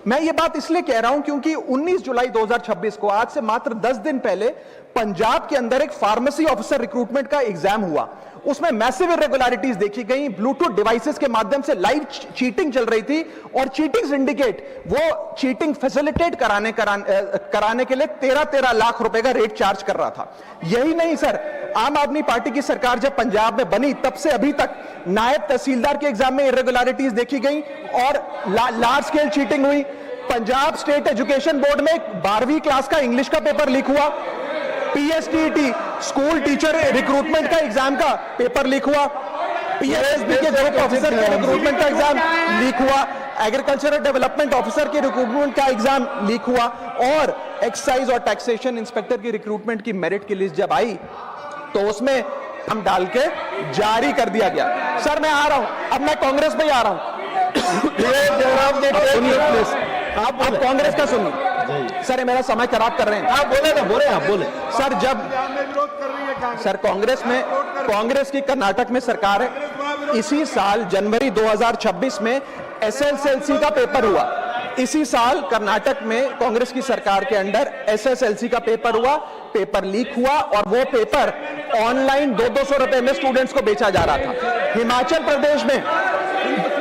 मैं ये बात इसलिए कह रहा हूं क्योंकि 19 जुलाई 2026 को, आज से मात्र 10 दिन पहले, पंजाब के अंदर एक फार्मेसी ऑफिसर रिक्रूटमेंट का एग्जाम हुआ। उसमें मैसिव इरेगुलरिटीज देखी गई, ब्लूटूथ डिवाइसेस के माध्यम से लाइव चीटिंग चल रही थी और चीटिंग सिंडिकेट वो चीटिंग फैसिलिटेट कराने के लिए 13-13 लाख रुपए का रेट चार्ज कर रहा था। यही नहीं सर, आम आदमी पार्टी की सरकार जब पंजाब में बनी तब से अभी तक नायब तहसीलदार के एग्जाम में इरेगुलरिटीज देखी गई और लार्ज स्केल चीटिंग हुई। पंजाब स्टेट एजुकेशन बोर्ड में 12वीं क्लास का इंग्लिश का पेपर लीक हुआ, पीएसटीईटी स्कूल टीचर रिक्रूटमेंट का एग्जाम का पेपर लीक हुआ, पीएसएसबी के ग्रुप ऑफिसर के रिक्रूटमेंट का एग्जाम लीक हुआ, एग्रीकल्चरल डेवलपमेंट ऑफिसर के रिक्रूटमेंट का एग्जाम लीक हुआ और एक्साइज और टैक्सेशन इंस्पेक्टर की रिक्रूटमेंट की मेरिट की लिस्ट जब आई तो उसमें हम डाल के जारी कर दिया गया। सर मैं आ रहा हूं, अब मैं कांग्रेस में ही आ रहा हूं। आप कांग्रेस का सुनिए सर, ये मेरा समय खराब कर रहे हैं। आप बोले ना, आप बोले सर। जब सर कांग्रेस की कर्नाटक में सरकार है, इसी साल जनवरी 2026 में एसएसएलसी का पेपर हुआ। इसी साल कर्नाटक में कांग्रेस की सरकार के अंडर एसएसएलसी का पेपर हुआ, पेपर लीक हुआ और वो पेपर ऑनलाइन 200 रुपए में स्टूडेंट्स को बेचा जा रहा था। हिमाचल प्रदेश में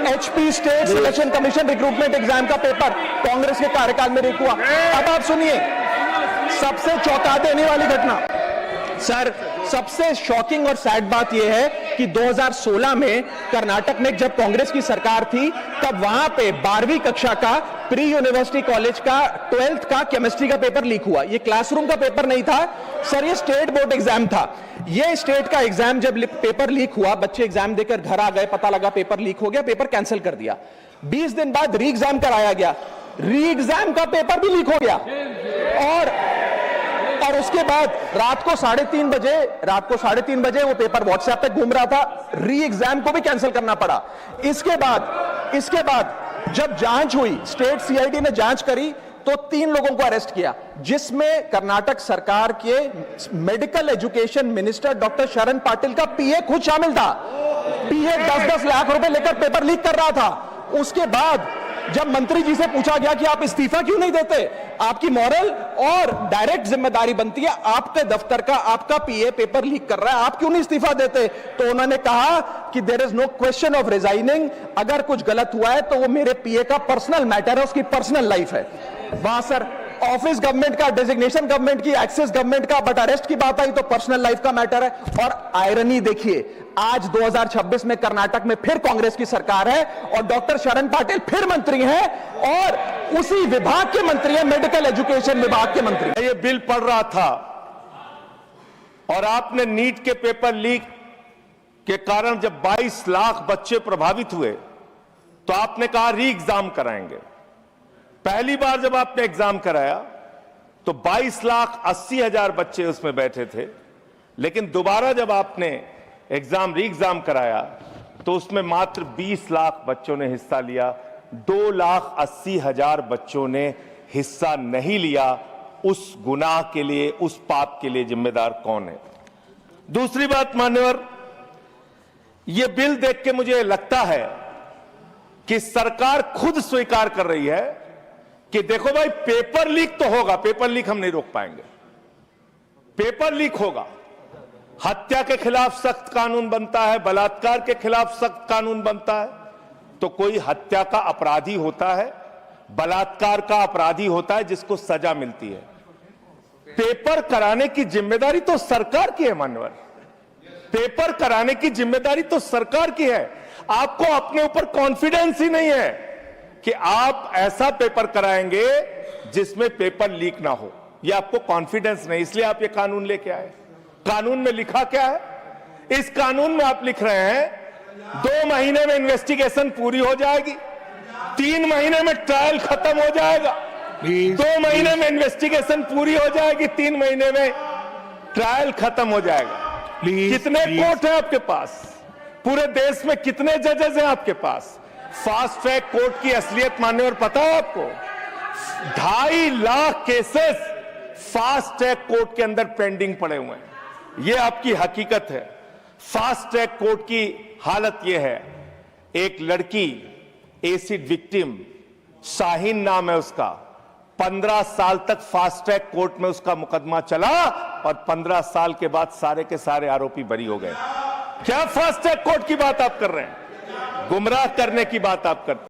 HP state selection commission recruitment exam का पेपर कांग्रेस के कार्यकाल में लीक हुआ। अब आप सुनिए सबसे चौंका देने वाली घटना सर, सबसे शॉकिंग और सैड बात यह है कि 2016 में कर्नाटक में जब कांग्रेस की सरकार थी तब वहां पे 12वीं कक्षा का प्री यूनिवर्सिटी कॉलेज का 12th का केमिस्ट्री का पेपर लीक हुआ। ये क्लासरूम का पेपर नहीं था सर, ये स्टेट बोर्ड एग्जाम था। ये स्टेट का एग्जाम जब पेपर लीक हुआ, बच्चे एग्जाम देकर घर आ गए, पता लगा पेपर लीक हो गया, पेपर कैंसिल कर दिया। 20 दिन बाद री एग्जाम कराया गया, री एग्जाम का पेपर भी लीक हो गया और उसके बाद रात को 3:30 बजे वो पेपर व्हाट्सएप पे घूम रहा था, री एग्जाम को भी कैंसिल करना पड़ा। इसके बाद जब जांच हुई, स्टेट सीआईडी ने जांच करी तो 3 लोगों को अरेस्ट किया, जिसमें कर्नाटक सरकार के मेडिकल एजुकेशन मिनिस्टर डॉक्टर शरण पाटिल का पीए खुद शामिल था। पीए 10-10 लाख रुपए लेकर पेपर लीक कर रहा था। उसके बाद जब मंत्री जी से पूछा गया कि आप इस्तीफा क्यों नहीं देते, आपकी मॉरल और डायरेक्ट जिम्मेदारी बनती है, आपके दफ्तर का आपका पीए पेपर लीक कर रहा है, आप क्यों नहीं इस्तीफा देते, तो उन्होंने कहा कि there is no question of resigning, अगर कुछ गलत हुआ है तो वो मेरे पीए का पर्सनल मैटर है, उसकी पर्सनल लाइफ है। वहां सर ऑफिस गवर्नमेंट का, डेजिग्नेशन गवर्नमेंट की, एक्सेस गवर्नमेंट का, बट अरेस्ट की बात आई तो पर्सनल लाइफ का मैटर है। और आयरनी देखिए, आज 2026 में कर्नाटक में फिर कांग्रेस की सरकार है और डॉक्टर शरण पाटिल फिर मंत्री हैं और उसी विभाग के मंत्री हैं, मेडिकल एजुकेशन विभाग के मंत्री। ये बिल पढ़ रहा था और आपने नीट के पेपर लीक के कारण जब 22 लाख बच्चे प्रभावित हुए तो आपने कहा री एग्जाम कराएंगे। पहली बार जब आपने एग्जाम कराया तो 22,80,000 बच्चे उसमें बैठे थे, लेकिन दोबारा जब आपने री एग्जाम कराया तो उसमें मात्र 20 लाख बच्चों ने हिस्सा लिया, 2,80,000 बच्चों ने हिस्सा नहीं लिया। उस गुनाह के लिए, उस पाप के लिए जिम्मेदार कौन है? दूसरी बात मान्यवर, यह बिल देख के मुझे लगता है कि सरकार खुद स्वीकार कर रही है कि देखो भाई, पेपर लीक तो होगा, पेपर लीक हम नहीं रोक पाएंगे, पेपर लीक होगा। हत्या के खिलाफ सख्त कानून बनता है, बलात्कार के खिलाफ सख्त कानून बनता है, तो कोई हत्या का अपराधी होता है, बलात्कार का अपराधी होता है जिसको सजा मिलती है। पेपर कराने की जिम्मेदारी तो सरकार की है मान्यवर, पेपर कराने की जिम्मेदारी तो सरकार की है। आपको अपने ऊपर कॉन्फिडेंस ही नहीं है कि आप ऐसा पेपर कराएंगे जिसमें पेपर लीक ना हो, यह आपको कॉन्फिडेंस नहीं, इसलिए आप ये कानून लेके आए। कानून में लिखा क्या है? इस कानून में आप लिख रहे हैं 2 महीने में इन्वेस्टिगेशन पूरी हो जाएगी, 3 महीने में ट्रायल खत्म हो जाएगा, 2 महीने में इन्वेस्टिगेशन पूरी हो जाएगी, 3 महीने में ट्रायल खत्म हो जाएगा। कितने कोर्ट है आपके पास? पूरे देश में कितने जजेस हैं आपके पास? फास्ट ट्रैक कोर्ट की असलियत मान्यवर पता है आपको? 2.5 lakh cases fast track court के अंदर पेंडिंग पड़े हुए हैं। यह आपकी हकीकत है। फास्ट ट्रैक कोर्ट की हालत यह है, एक लड़की एसिड विक्टिम शाहीन नाम है उसका। 15 साल तक फास्ट ट्रैक कोर्ट में उसका मुकदमा चला और 15 साल के बाद सारे के सारे आरोपी बरी हो गए। क्या फास्ट ट्रैक कोर्ट की बात आप कर रहे हैं? गुमराह करने की बात आप करते हैं।